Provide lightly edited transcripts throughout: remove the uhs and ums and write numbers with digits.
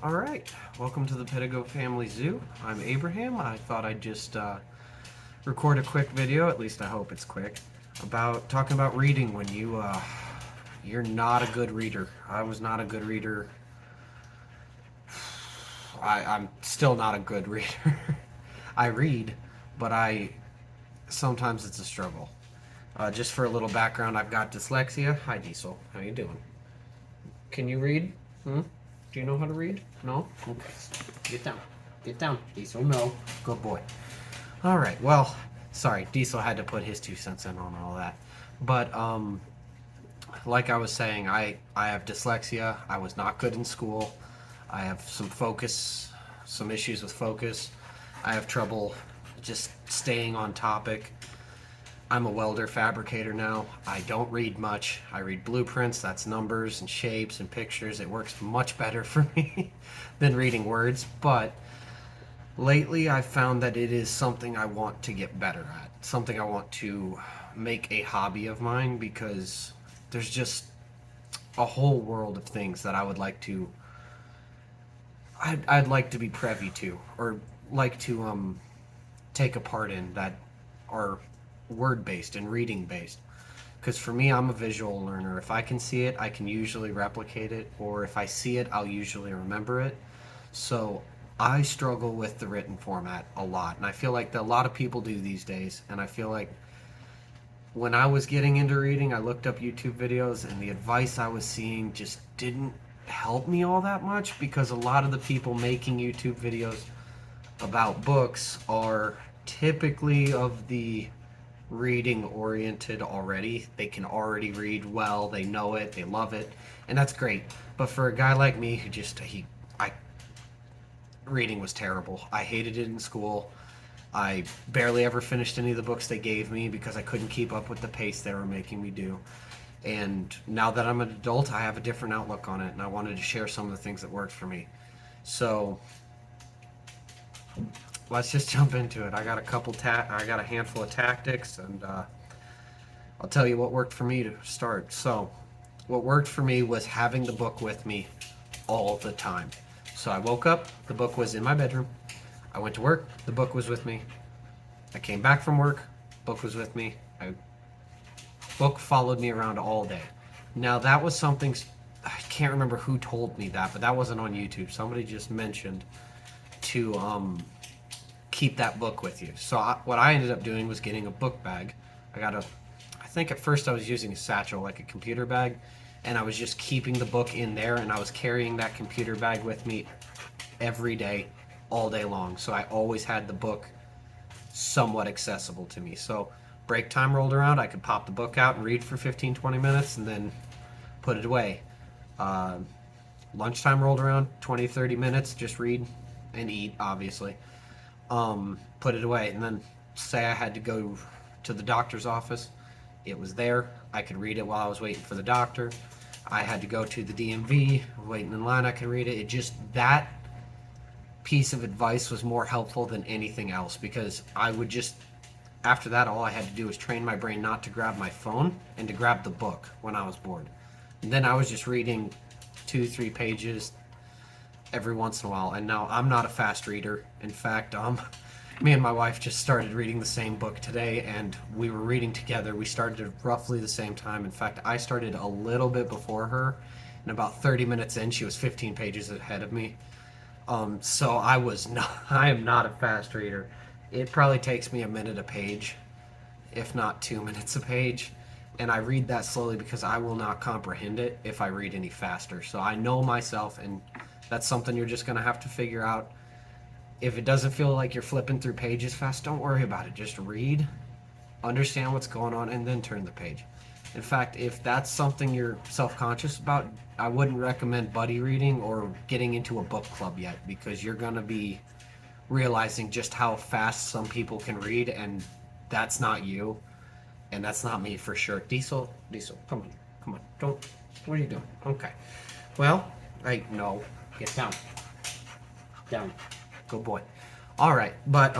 All right, welcome to the Pedigo Family Zoo. I'm Abraham. I thought I'd just record a quick video, at least I hope it's quick, about talking about reading when you're not a good reader. I was not a good reader. I'm still not a good reader. I read, but I sometimes it's a struggle. Just for a little background, I've got dyslexia. Hi, Diesel. How you doing? Can you read? Hmm? Do you know how to read? No? Okay. Get down. Get down, Diesel. No. Good boy. All right. Well, sorry. Diesel had to put his 2 cents in on all that. But like I was saying, I have dyslexia. I was not good in school. I have some issues with focus. I have trouble just staying on topic. I'm a welder fabricator now. I don't read much. I read blueprints, that's numbers and shapes and pictures. It works much better for me than reading words, but lately I've found that it is something I want to get better at. Something I want to make a hobby of mine because there's just a whole world of things that I would like to I'd like to be privy to or like to take a part in that are word based and reading based. Because for me, I'm a visual learner. If I can see it, I can usually replicate it, or if I see it, I'll usually remember it. So I struggle with the written format a lot, and I feel like that a lot of people do these days. And I feel like when I was getting into reading, I looked up YouTube videos, and the advice I was seeing just didn't help me all that much because a lot of the people making YouTube videos about books are typically of the reading oriented already. They can already read well, they know it, they love it, and that's great. But for a guy like me who just I reading was terrible. I hated it in school. I barely ever finished any of the books they gave me because I couldn't keep up with the pace they were making me do. And now that I'm an adult, I have a different outlook on it, and I wanted to share some of the things that worked for me. So let's just jump into it. I got a handful of tactics, and I'll tell you what worked for me to start. So, what worked for me was having the book with me all the time. So I woke up, the book was in my bedroom. I went to work, the book was with me. I came back from work, book was with me. Book followed me around all day. Now that was something I can't remember who told me that, but that wasn't on YouTube. Somebody just mentioned to keep that book with you. So what I ended up doing was getting a book bag. I think at first I was using a satchel, like a computer bag, and I was just keeping the book in there, and I was carrying that computer bag with me every day, all day long. So I always had the book somewhat accessible to me. So break time rolled around, I could pop the book out and read for 15, 20 minutes and then put it away. Uh, Lunchtime rolled around, 20, 30 minutes, just read and eat, obviously. Put it away, and then say I had to go to the doctor's office. It was there. I could read it while I was waiting for the doctor. I had to go to the DMV, waiting in line. I could read it. It just that piece of advice was more helpful than anything else because I would just after that all I had to do was train my brain not to grab my phone and to grab the book when I was bored. And then I was just reading 2, 3 pages every once in a while. And now I'm not a fast reader. In fact, me and my wife just started reading the same book today, and we were reading together. We started at roughly the same time. In fact, I started a little bit before her, and about 30 minutes in, she was 15 pages ahead of me. So I am not a fast reader. It probably takes me a minute a page, if not 2 minutes a page. And I read that slowly because I will not comprehend it if I read any faster. So I know myself, and that's something you're just going to have to figure out. If it doesn't feel like you're flipping through pages fast, don't worry about it. Just read, understand what's going on, and then turn the page. In fact, if that's something you're self-conscious about, I wouldn't recommend buddy reading or getting into a book club yet because you're going to be realizing just how fast some people can read, and that's not you, and that's not me for sure. Diesel, come on, don't. What are you doing? Okay. Well, no, get down, good boy. All right, but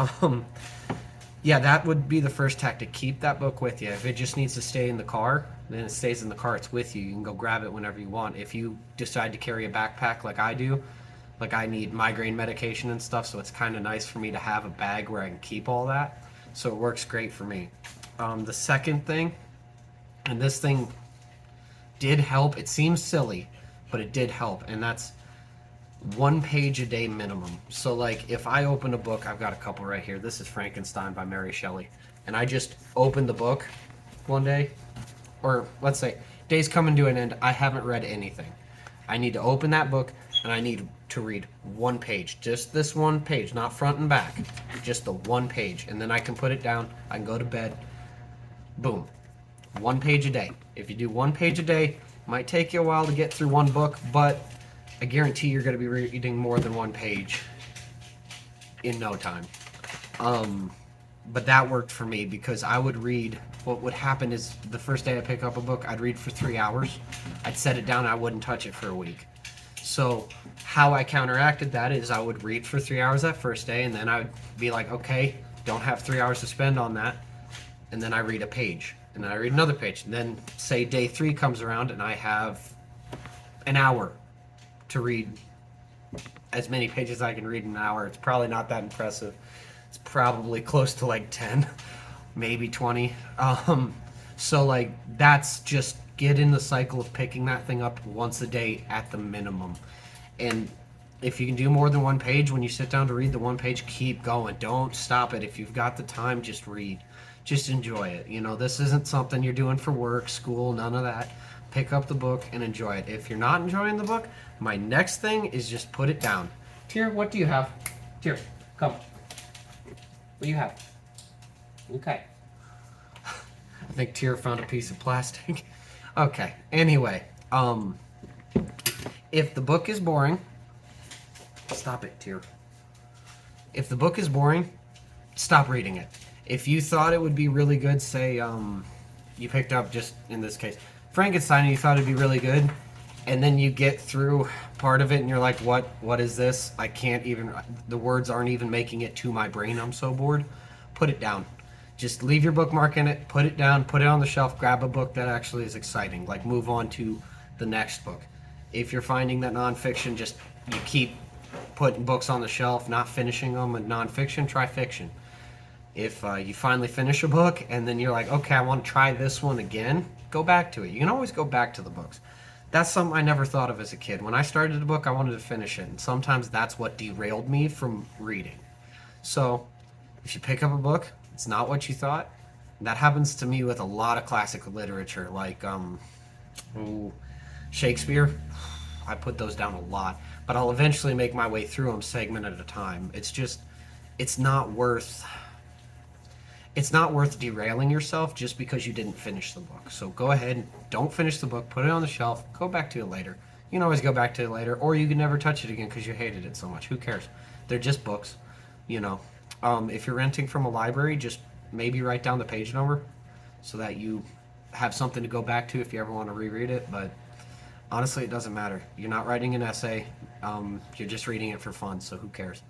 yeah, that would be the first tactic. Keep that book with you. If it just needs to stay in the car, then it stays in the car. It's with you. You can go grab it whenever you want. If you decide to carry a backpack like I do, Like I need migraine medication and stuff, so it's kind of nice for me to have a bag where I can keep all that. So it works great for me. The second thing, and this thing did help. It seems silly, but it did help, and that's 1 page a day minimum. So like if I open a book, I've got a couple right here. This is Frankenstein by Mary Shelley, and I just opened the book one day, or let's say day's coming to an end. I haven't read anything. I need to open that book and I need to read 1 page, just this 1 page, not front and back, just the 1 page, and then I can put it down. I can go to bed. Boom, 1 page a day. If you do 1 page a day, might take you a while to get through one book, but I guarantee you're going to be reading more than 1 page in no time. But that worked for me because I would read. What would happen is the first day I pick up a book, I'd read for 3 hours. I'd set it down. I wouldn't touch it for a week. So how I counteracted that is I would read for 3 hours that first day, and then I would be like, okay, don't have 3 hours to spend on that. And then I read a page, and then I read another page. And then say day 3 comes around, and I have an hour to read as many pages as I can read in an hour. It's probably not that impressive. It's probably close to like 10, maybe 20. So like that's just get in the cycle of picking that thing up once a day at the minimum. And if you can do more than 1 page when you sit down to read the 1 page, keep going. Don't stop it. If you've got the time, just read. Just enjoy it. You know, this isn't something you're doing for work, school, none of that. Pick up the book and enjoy it. If you're not enjoying the book, my next thing is just put it down. Tyr, what do you have? Tyr, come. What do you have? Okay. I think Tyr found a piece of plastic. Okay. Anyway, if the book is boring, stop it, Tyr. If the book is boring, stop reading it. If you thought it would be really good, say you picked up, just in this case, Frankenstein, and you thought it'd be really good, and then you get through part of it and you're like, what is this? I can't even, the words aren't even making it to my brain. I'm so bored. Put it down. Just leave your bookmark in it, put it down, put it on the shelf, grab a book that actually is exciting. Like move on to the next book. If you're finding that nonfiction, just you keep putting books on the shelf, not finishing them with nonfiction, try fiction. If you finally finish a book and then you're like, okay, I want to try this one again, go back to it. You can always go back to the books. That's something I never thought of as a kid. When I started a book, I wanted to finish it. And sometimes that's what derailed me from reading. So if you pick up a book, it's not what you thought. That happens to me with a lot of classic literature, like Shakespeare. I put those down a lot. But I'll eventually make my way through them segment at a time. It's not worth derailing yourself just because you didn't finish the book. So go ahead, don't finish the book, put it on the shelf, go back to it later. You can always go back to it later, or you can never touch it again because you hated it so much. Who cares? They're just books, you know. If you're renting from a library, just maybe write down the page number so that you have something to go back to if you ever want to reread it. But honestly, it doesn't matter. You're not writing an essay. You're just reading it for fun, so who cares?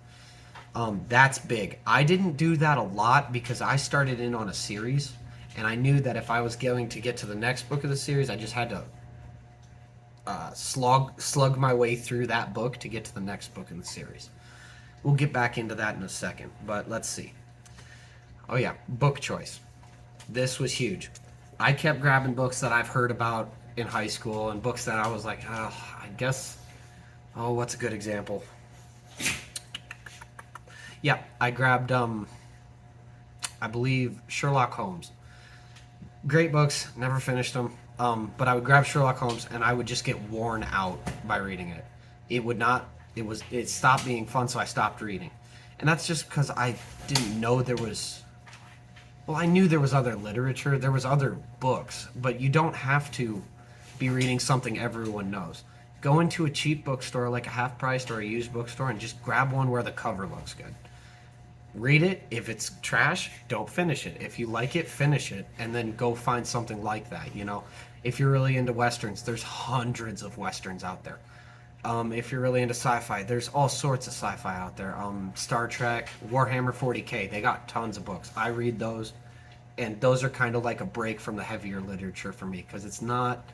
That's big. I didn't do that a lot because I started in on a series, and I knew that if I was going to get to the next book of the series, I just had to slug my way through that book to get to the next book in the series. We'll get back into that in a second, but let's see. Oh yeah, book choice. This was huge. I kept grabbing books that I've heard about in high school and books that I was like, oh, I guess, oh, what's a good example? Yeah, I grabbed, I believe, Sherlock Holmes. Great books, never finished them, but I would grab Sherlock Holmes and I would just get worn out by reading it. It stopped being fun, so I stopped reading. And that's just because I didn't know I knew there was other literature, there was other books, but you don't have to be reading something everyone knows. Go into a cheap bookstore like a Half Price or a used bookstore and just grab one where the cover looks good. Read it. If it's trash, don't finish it. If you like it, finish it, and then go find something like that. You know, if you're really into westerns, there's hundreds of westerns out there. If you're really into sci-fi, there's all sorts of sci-fi out there. Star Trek, Warhammer 40K, they got tons of books. I read those, and those are kind of like a break from the heavier literature for me because it's not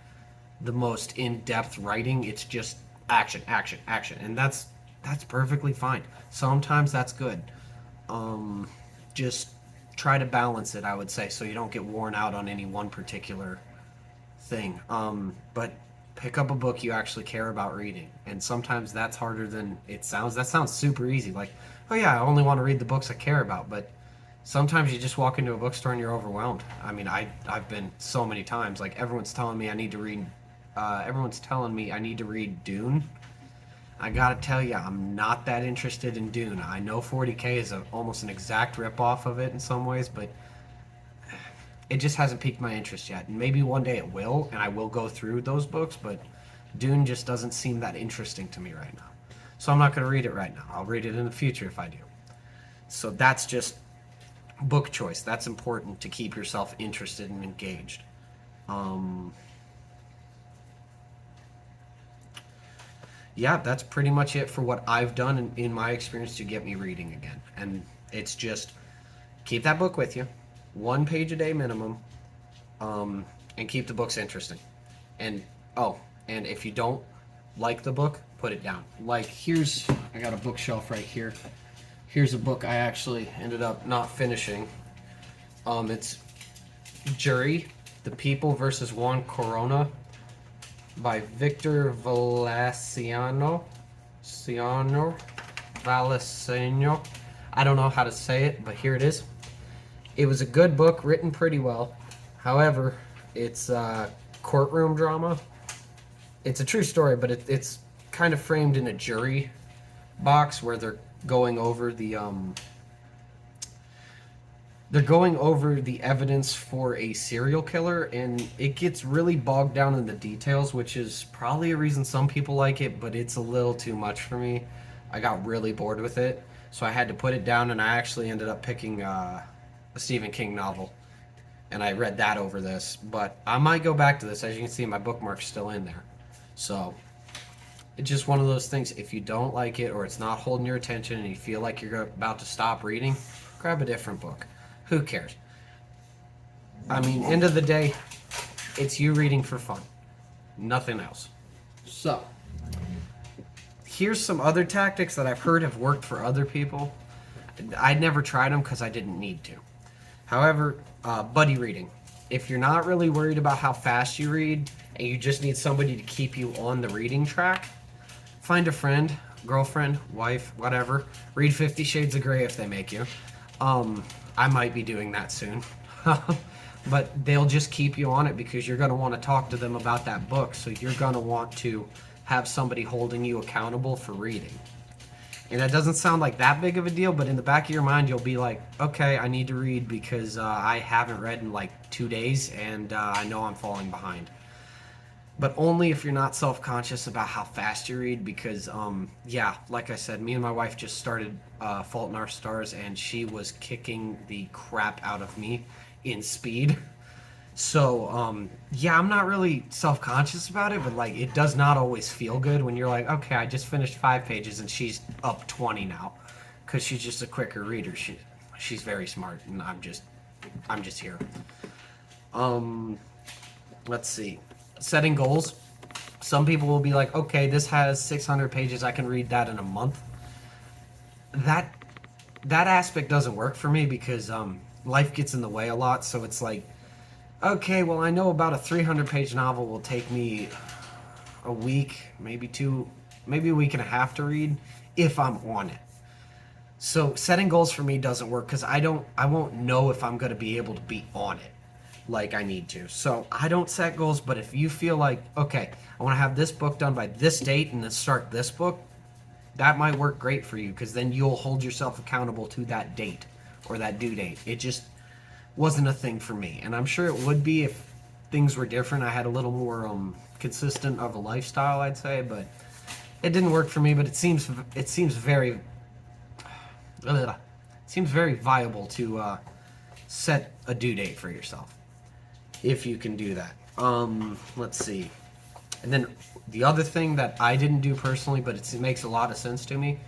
the most in-depth writing. It's just action, action, action, and that's that's perfectly fine. Sometimes that's good. Just try to balance it, I would say, so you don't get worn out on any one particular thing. But pick up a book you actually care about reading, and sometimes that's harder than it sounds. That sounds super easy, like, oh yeah, I only want to read the books I care about. But sometimes you just walk into a bookstore and you're overwhelmed. I mean, I've been so many times. Like everyone's telling me I need to read. Everyone's telling me I need to read Dune. I gotta tell you, I'm not that interested in Dune. I know 40K is almost an exact ripoff of it in some ways, but it just hasn't piqued my interest yet. And maybe one day it will, and I will go through those books, but Dune just doesn't seem that interesting to me right now. So I'm not going to read it right now. I'll read it in the future if I do. So that's just book choice. That's important to keep yourself interested and engaged. Yeah, that's pretty much it for what I've done in my experience to get me reading again. And it's just keep that book with you, 1 page a day minimum, and keep the books interesting. And and if you don't like the book, put it down. Like I got a bookshelf right here. Here's a book I actually ended up not finishing. It's Jury, The People versus Juan Corona by Victor Valesano. Valesano. I don't know how to say it, but here it is. It was a good book, written pretty well. However, it's courtroom drama. It's a true story, but it's kind of framed in a jury box where they're going over the evidence for a serial killer, and it gets really bogged down in the details, which is probably a reason some people like it, but it's a little too much for me. I got really bored with it, so I had to put it down, and I actually ended up picking a Stephen King novel, and I read that over this. But I might go back to this. As you can see, my bookmark's still in there. So it's just one of those things. If you don't like it or it's not holding your attention and you feel like you're about to stop reading, grab a different book. Who cares? I mean, end of the day, it's you reading for fun. Nothing else. So, here's some other tactics that I've heard have worked for other people. I'd never tried them because I didn't need to. However, buddy reading. If you're not really worried about how fast you read and you just need somebody to keep you on the reading track, find a friend, girlfriend, wife, whatever. Read 50 Shades of Grey if they make you. I might be doing that soon. But they'll just keep you on it because you're going to want to talk to them about that book. So you're going to want to have somebody holding you accountable for reading. And that doesn't sound like that big of a deal, but in the back of your mind, you'll be like, okay, I need to read because I haven't read in like 2 days and I know I'm falling behind. But only if you're not self-conscious about how fast you read because, yeah, like I said, me and my wife just started Fault in Our Stars and she was kicking the crap out of me in speed. So, yeah, I'm not really self-conscious about it, but, like, it does not always feel good when you're like, okay, I just finished 5 pages and she's up 20 now because she's just a quicker reader. She's very smart, and I'm just here. Let's see. Setting goals. Some people will be like, okay, this has 600 pages. I can read that in a month. That aspect doesn't work for me because life gets in the way a lot, so it's like, okay, well, I know about a 300-page novel will take me a week, maybe a week and a half to read if I'm on it. So setting goals for me doesn't work because I won't know if I'm going to be able to be on it like I need to. So I don't set goals, but if you feel like, okay, I want to have this book done by this date and then start this book, that might work great for you because then you'll hold yourself accountable to that date or that due date. It just wasn't a thing for me, and I'm sure it would be if things were different. I had a little more consistent of a lifestyle, I'd say, but it didn't work for me. But it seems very viable to set a due date for yourself if you can do that. Let's see. And then the other thing that I didn't do personally, but it makes a lot of sense to me,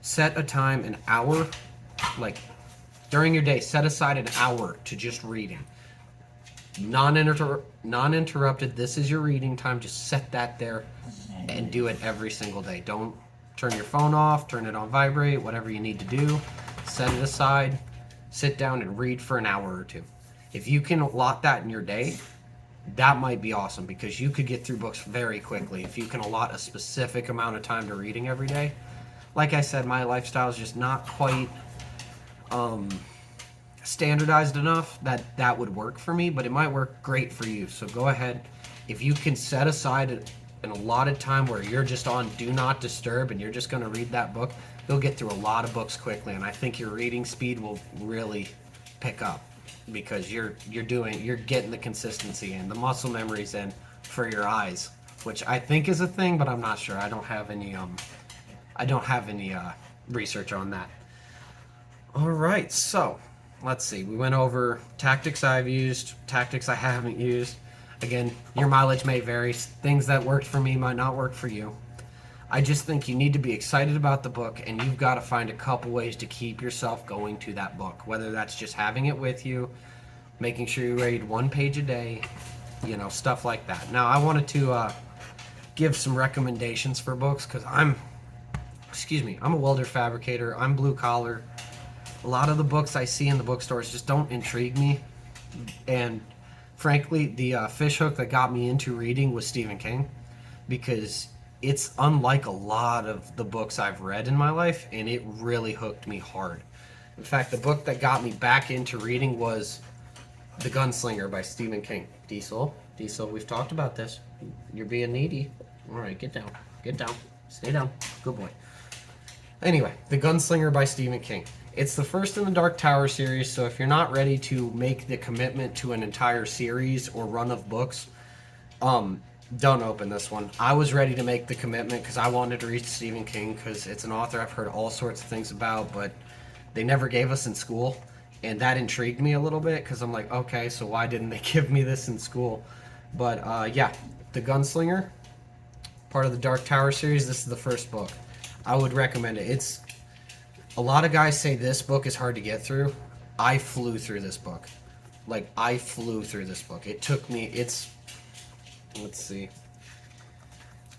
set a time, an hour, like during your day, set aside an hour to just reading. Non-interrupted, this is your reading time. Just set that there and do it every single day. Don't turn your phone off, turn it on vibrate, whatever you need to do, set it aside, sit down and read for an hour or two. If you can allot that in your day, that might be awesome because you could get through books very quickly if you can allot a specific amount of time to reading every day. Like I said, my lifestyle is just not quite standardized enough that that would work for me, but it might work great for you. So go ahead. If you can set aside an allotted time where you're just on do not disturb and you're just going to read that book, you'll get through a lot of books quickly, and I think your reading speed will really pick up because you're getting the consistency and the muscle memories in for your eyes, which I think is a thing, but I'm not sure. I don't have any research on that. All right, so let's see. We went over tactics I've used, tactics I haven't used. Again, your mileage may vary. Things that worked for me might not work for you. I just think you need to be excited about the book, and you've got to find a couple ways to keep yourself going to that book, whether that's just having it with you, making sure you read 1 page a day, stuff like that. Now, I wanted to give some recommendations for books because I'm a welder fabricator. I'm blue collar. A lot of the books I see in the bookstores just don't intrigue me, and frankly, the fish hook that got me into reading was Stephen King, because it's unlike a lot of the books I've read in my life, and it really hooked me hard. In fact, the book that got me back into reading was The Gunslinger by Stephen King. Diesel, we've talked about this. You're being needy. All right, get down. Stay down. Good boy. Anyway, The Gunslinger by Stephen King. It's the first in the Dark Tower series, so if you're not ready to make the commitment to an entire series or run of books, don't open this one. I was ready to make the commitment because I wanted to read Stephen King because it's an author I've heard all sorts of things about, but they never gave us in school, and that intrigued me a little bit because I'm like, okay, so why didn't they give me this in school? But yeah, The Gunslinger, part of the Dark Tower series. This is the first book. I would recommend it. A lot of guys say this book is hard to get through. I flew through this book. It took me, let's see.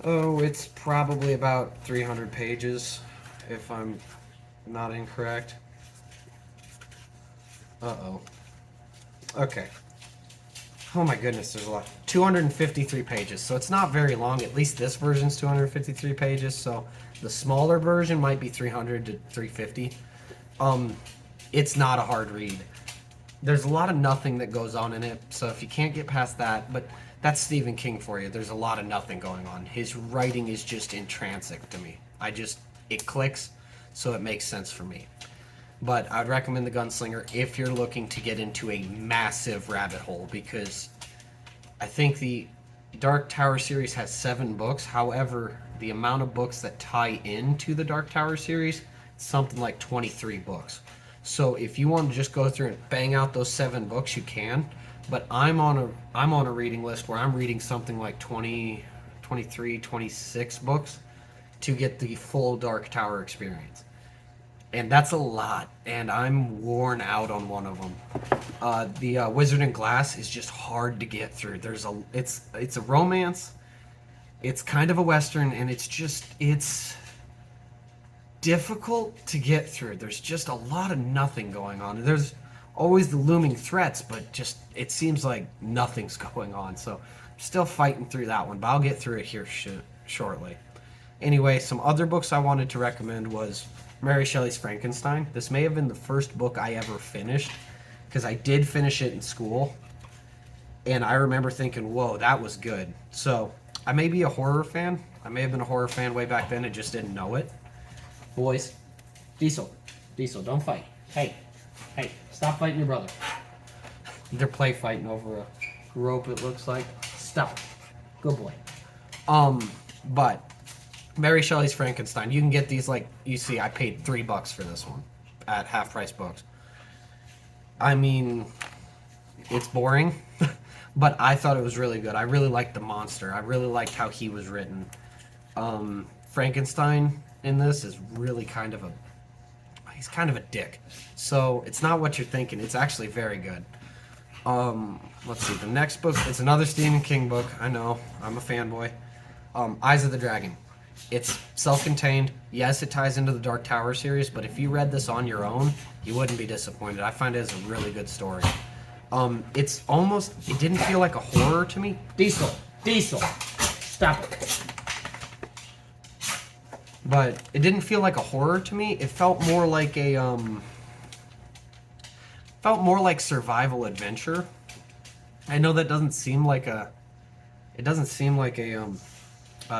Oh, it's probably about 300 pages, if I'm not incorrect. Uh-oh. Okay. Oh my goodness, there's a lot. 253 pages, so it's not very long. At least this version's 253 pages, so the smaller version might be 300 to 350. It's not a hard read. There's a lot of nothing that goes on in it, so if you can't get past that, but that's Stephen King for you. There's a lot of nothing going on. His writing is just intrinsic to me. It clicks, so it makes sense for me. But I'd recommend The Gunslinger if you're looking to get into a massive rabbit hole, because I think the Dark Tower series has 7 books. However, the amount of books that tie into the Dark Tower series, something like 23 books. So if you want to just go through and bang out those 7 books, you can. But I'm on a reading list where I'm reading something like 20, 23, 26 books to get the full Dark Tower experience. And that's a lot, and I'm worn out on one of them. The Wizard and Glass is just hard to get through. It's a romance, it's kind of a Western, and it's difficult to get through. There's just a lot of nothing going on. There's always the looming threats, but it seems like nothing's going on. So I'm still fighting through that one, but I'll get through it here shortly. Anyway, some other books I wanted to recommend was Mary Shelley's Frankenstein. This may have been the first book I ever finished, because I did finish it in school, and I remember thinking, whoa, that was good. So I may be a horror fan. I may have been a horror fan way back then and just didn't know it. Boys, Diesel, don't fight. Hey, stop fighting your brother. They're play fighting over a rope, it looks like. Stop. Good boy. But Mary Shelley's Frankenstein, you can get these, like, you see, I paid $3 for this one at Half Price Books. I mean, it's boring, but I thought it was really good. I really liked the monster. I really liked how he was written. Frankenstein in this is really he's kind of a dick. So it's not what you're thinking. It's actually very good. Let's see, the next book, it's another Stephen King book. I know, I'm a fanboy. Eyes of the Dragon. It's self-contained. Yes, it ties into the Dark Tower series, but if you read this on your own, you wouldn't be disappointed. I find it as a really good story. It's almost, it didn't feel like a horror to me. Diesel, stop it. But it didn't feel like a horror to me. It felt more like survival adventure. I know that doesn't seem like a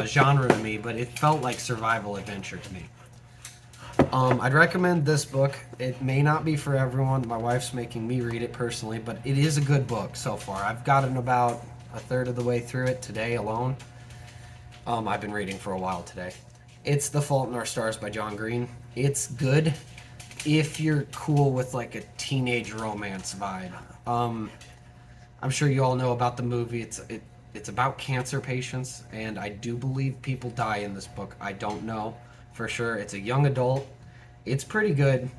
genre to me, but it felt like survival adventure to me. I'd recommend this book. It may not be for everyone. My wife's making me read it personally, but it is a good book so far. I've gotten about a third of the way through it today alone. I've been reading for a while today. It's The Fault in Our Stars by John Green. It's good if you're cool with like a teenage romance vibe. I'm sure you all know about the movie. It's about cancer patients, and I do believe people die in this book. I don't know for sure. It's a young adult. It's pretty good.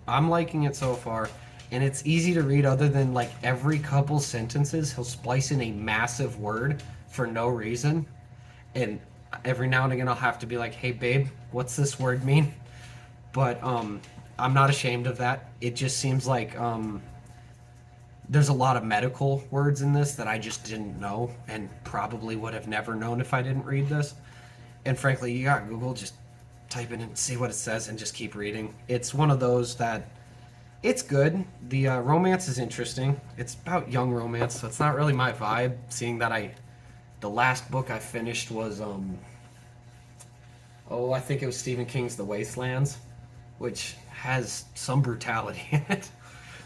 I'm liking it so far, and it's easy to read other than like every couple sentences he'll splice in a massive word for no reason, and every now and again I'll have to be like, hey babe, what's this word mean? But I'm not ashamed of that. It just seems like there's a lot of medical words in this that I just didn't know and probably would have never known if I didn't read this. And frankly, you got Google, just type in and see what it says and just keep reading. It's one of those that it's good. The romance is interesting. It's about young romance, so it's not really my vibe, seeing that the last book I finished was I think it was Stephen King's The Wastelands, which has some brutality in it.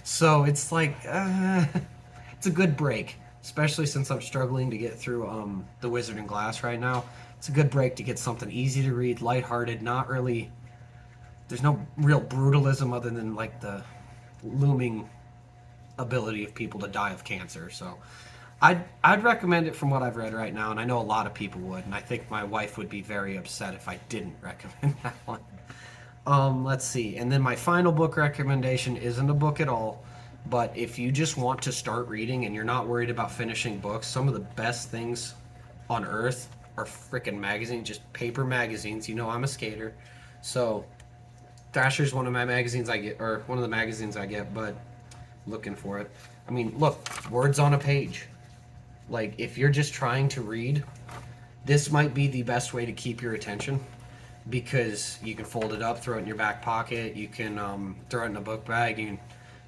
So it's like, it's a good break, especially since I'm struggling to get through The Wizard and Glass right now. It's a good break to get something easy to read, lighthearted, not really, there's no real brutalism other than like the looming ability of people to die of cancer. So I'd recommend it from what I've read right now, and I know a lot of people would, and I think my wife would be very upset if I didn't recommend that one. Let's see. And then my final book recommendation isn't a book at all, but if you just want to start reading and you're not worried about finishing books, some of the best things on earth are freaking magazines, just paper magazines. You know, I'm a skater, so Thrasher's one of my magazines I get, or one of the magazines I get, but looking for it. I mean, look, words on a page. Like, if you're just trying to read, this might be the best way to keep your attention, because you can fold it up, throw it in your back pocket, you can throw it in a book bag, you can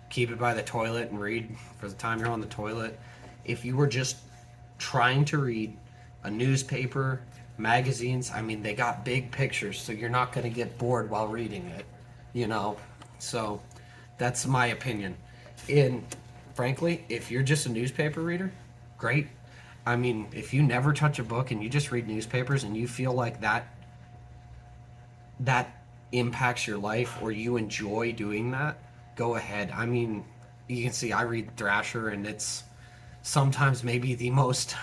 keep it by the toilet and read for the time you're on the toilet. If you were just trying to read a newspaper, magazines, I mean, they got big pictures, so you're not going to get bored while reading it, you know? So that's my opinion. And frankly, if you're just a newspaper reader, great. I mean, if you never touch a book and you just read newspapers and you feel like that impacts your life, or you enjoy doing that, go ahead. I mean, you can see I read Thrasher, and it's sometimes maybe the most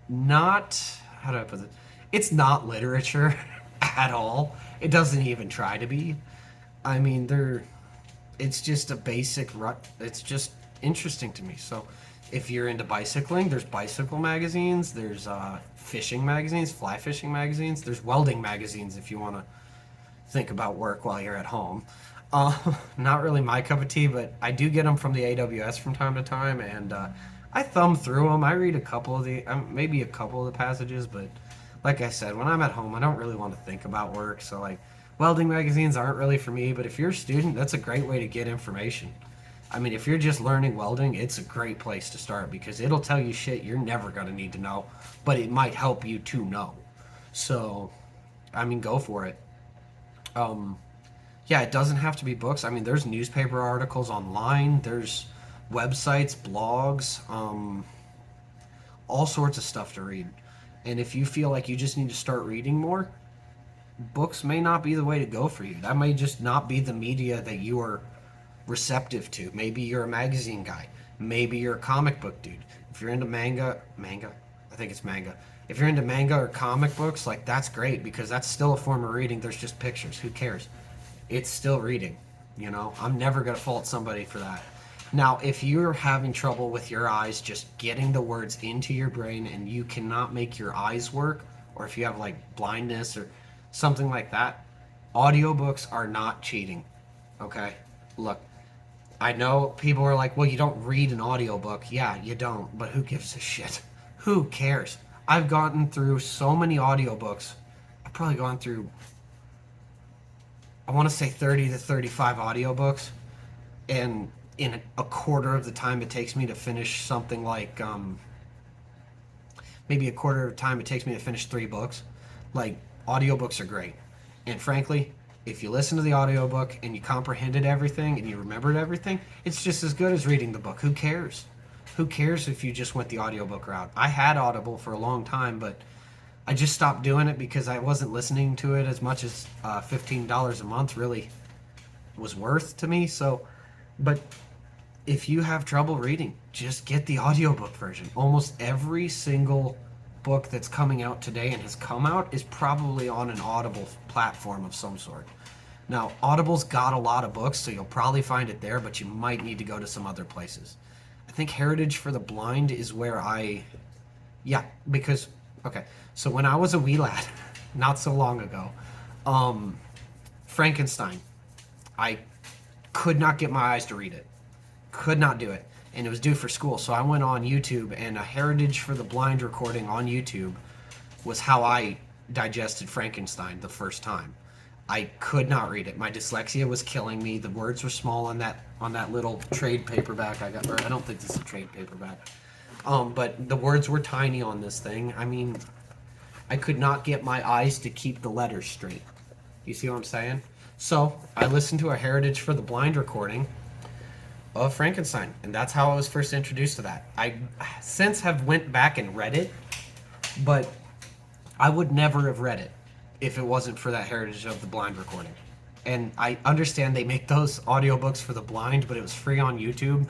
not, how do I put it, it's not literature at all. It doesn't even try to be. I mean, it's just a basic rut. It's just interesting to me. So if you're into bicycling, there's bicycle magazines, there's fishing magazines, fly fishing magazines, there's welding magazines if you want to think about work while you're at home. Not really my cup of tea, but I do get them from the AWS from time to time, and I thumb through them. I read a couple of maybe a couple of the passages, but like I said, when I'm at home, I don't really want to think about work, so like welding magazines aren't really for me, but if you're a student, that's a great way to get information. I mean, if you're just learning welding, it's a great place to start, because it'll tell you shit you're never going to need to know, but it might help you to know. So, I mean, go for it. Yeah, it doesn't have to be books. I mean, there's newspaper articles online, there's websites, blogs, all sorts of stuff to read. And if you feel like you just need to start reading more, books may not be the way to go for you. That may just not be the media that you are receptive to. Maybe you're a magazine guy. Maybe you're a comic book dude. If you're into manga, I think it's manga. If you're into manga or comic books, like, that's great, because that's still a form of reading. There's just pictures. Who cares? It's still reading, you know? I'm never going to fault somebody for that. Now, if you're having trouble with your eyes just getting the words into your brain and you cannot make your eyes work, or if you have like blindness or something like that, audiobooks are not cheating. Okay? Look, I know people are like, well, you don't read an audiobook. Yeah, you don't, but who gives a shit? Who cares? I've gotten through so many audiobooks. I've probably gone through, I want to say 30 to 35 audiobooks, and in a quarter of the time it takes me to finish something like maybe a quarter of the time it takes me to finish 3 books. Like, audiobooks are great, and frankly, if you listen to the audiobook and you comprehended everything and you remembered everything, it's just as good as reading the book. Who cares? Who cares if you just went the audiobook route? I had Audible for a long time, but I just stopped doing it because I wasn't listening to it as much as $15 a month really was worth to me. So, but if you have trouble reading, just get the audiobook version. Almost every single book that's coming out today and has come out is probably on an Audible platform of some sort. Now, Audible's got a lot of books, so you'll probably find it there, but you might need to go to some other places. I think Heritage for the Blind is where yeah, because, okay, so when I was a wee lad, not so long ago, Frankenstein, I could not get my eyes to read it. Could not do it. And it was due for school, so I went on YouTube, and a Heritage for the Blind recording on YouTube was how I digested Frankenstein the first time. I could not read it. My dyslexia was killing me. The words were small on that little trade paperback I got. Or I don't think this is a trade paperback. But the words were tiny on this thing. I mean, I could not get my eyes to keep the letters straight. You see what I'm saying? So I listened to a Heritage for the Blind recording of Frankenstein, and that's how I was first introduced to that. I since have went back and read it, but I would never have read it if it wasn't for that Heritage of the Blind recording. And I understand they make those audiobooks for the blind, but it was free on YouTube,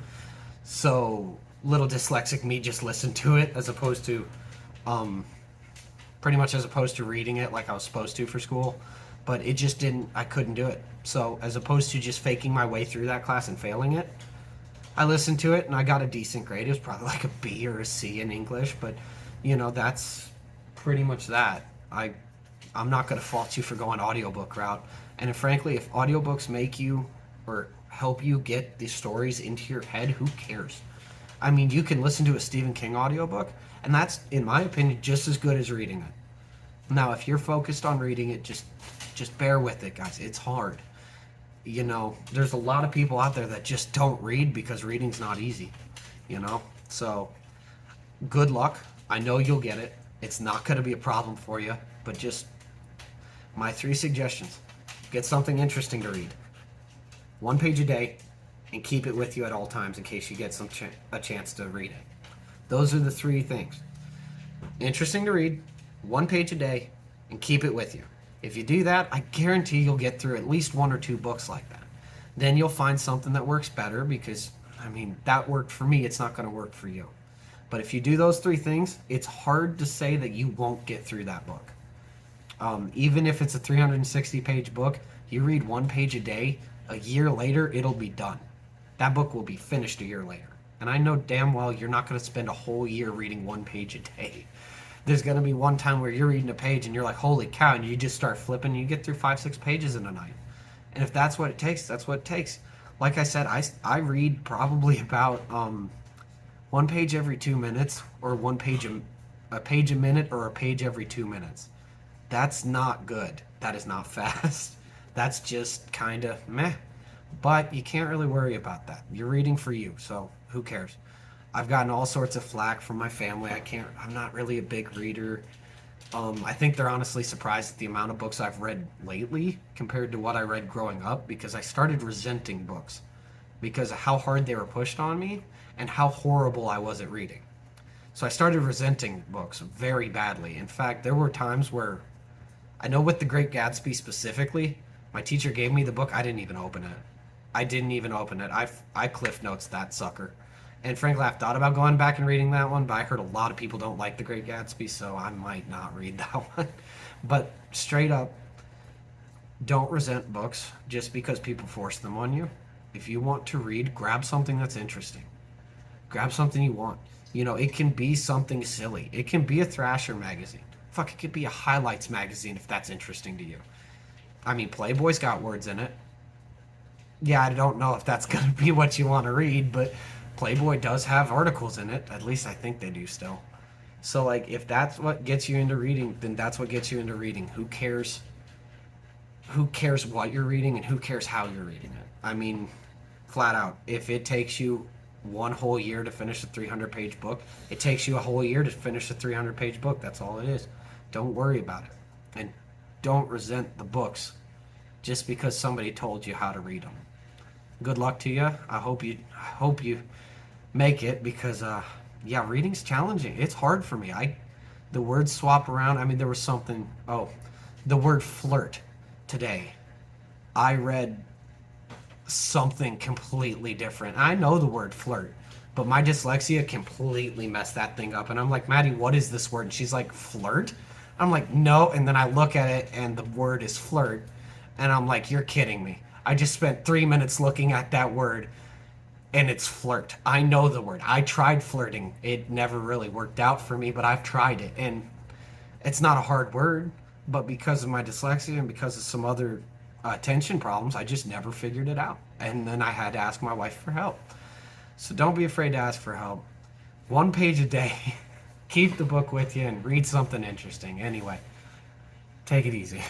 so little dyslexic me just listened to it as opposed to pretty much as opposed to reading it like I was supposed to for school. But it just didn't, I couldn't do it. So as opposed to just faking my way through that class and failing it, I listened to it and I got a decent grade. It was probably like a B or a C in English, but that's pretty much that. I'm not going to fault you for going audiobook route. And frankly, if audiobooks make you or help you get the stories into your head, who cares? I mean, you can listen to a Stephen King audiobook, and that's, in my opinion, just as good as reading it. Now, if you're focused on reading it, just bear with it, guys. It's hard. There's a lot of people out there that just don't read because reading's not easy, So, good luck. I know you'll get it. It's not going to be a problem for you, but just my 3 suggestions. Get something interesting to read. 1 page a day, and keep it with you at all times in case you get a chance to read it. Those are the 3 things. Interesting to read, 1 page a day, and keep it with you. If you do that, I guarantee you'll get through at least 1 or 2 books like that. Then you'll find something that works better because, that worked for me. It's not going to work for you. But if you do those 3 things, it's hard to say that you won't get through that book. Even if it's a 360-page book, you read 1 page a day, a year later, it'll be done. That book will be finished a year later. And I know damn well you're not going to spend a whole year reading 1 page a day. There's going to be one time where you're reading a page and you're like, holy cow, and you just start flipping and you get through 5-6 pages in a night. And if that's what it takes, that's what it takes. Like I said, I read probably about 1 page every 2 minutes, or a page a minute, or a page every 2 minutes. That's not good. That is not fast. That's just kind of meh. But you can't really worry about that. You're reading for you, so who cares? I've gotten all sorts of flack from my family. I'm not really a big reader. I think they're honestly surprised at the amount of books I've read lately compared to what I read growing up, because I started resenting books because of how hard they were pushed on me and how horrible I was at reading. So I started resenting books very badly. In fact, there were times where, I know with The Great Gatsby specifically, my teacher gave me the book, I didn't even open it. I Cliff Notes that sucker. And frankly, I've thought about going back and reading that one, but I heard a lot of people don't like The Great Gatsby, so I might not read that one. But straight up, don't resent books just because people force them on you. If you want to read, grab something that's interesting. Grab something you want. You know, it can be something silly. It can be a Thrasher magazine. Fuck, it could be a highlights magazine if that's interesting to you. I mean, Playboy's got words in it. Yeah, I don't know if that's going to be what you want to read, but Playboy does have articles in it. At least I think they do still. So, like, if that's what gets you into reading, then that's what gets you into reading. Who cares? Who cares what you're reading and who cares how you're reading it? I mean, flat out, if it takes you one whole year to finish a 300-page book, it takes you a whole year to finish a 300-page book. That's all it is. Don't worry about it. And don't resent the books just because somebody told you how to read them. Good luck to you. I hope you make it because yeah, reading's challenging. It's hard for me. The words swap around. I mean, there was something. Oh, the word flirt today. I read something completely different. I know the word flirt, but my dyslexia completely messed that thing up. And I'm like, Maddie, what is this word? And she's like, flirt? I'm like, no. And then I look at it and the word is flirt. And I'm like, you're kidding me. I just spent 3 minutes looking at that word and it's flirt. I know the word. I tried flirting. It never really worked out for me, but I've tried it. And it's not a hard word, but because of my dyslexia and because of some other attention problems, I just never figured it out. And then I had to ask my wife for help. So don't be afraid to ask for help. 1 page a day. Keep the book with you and read something interesting. Anyway, take it easy.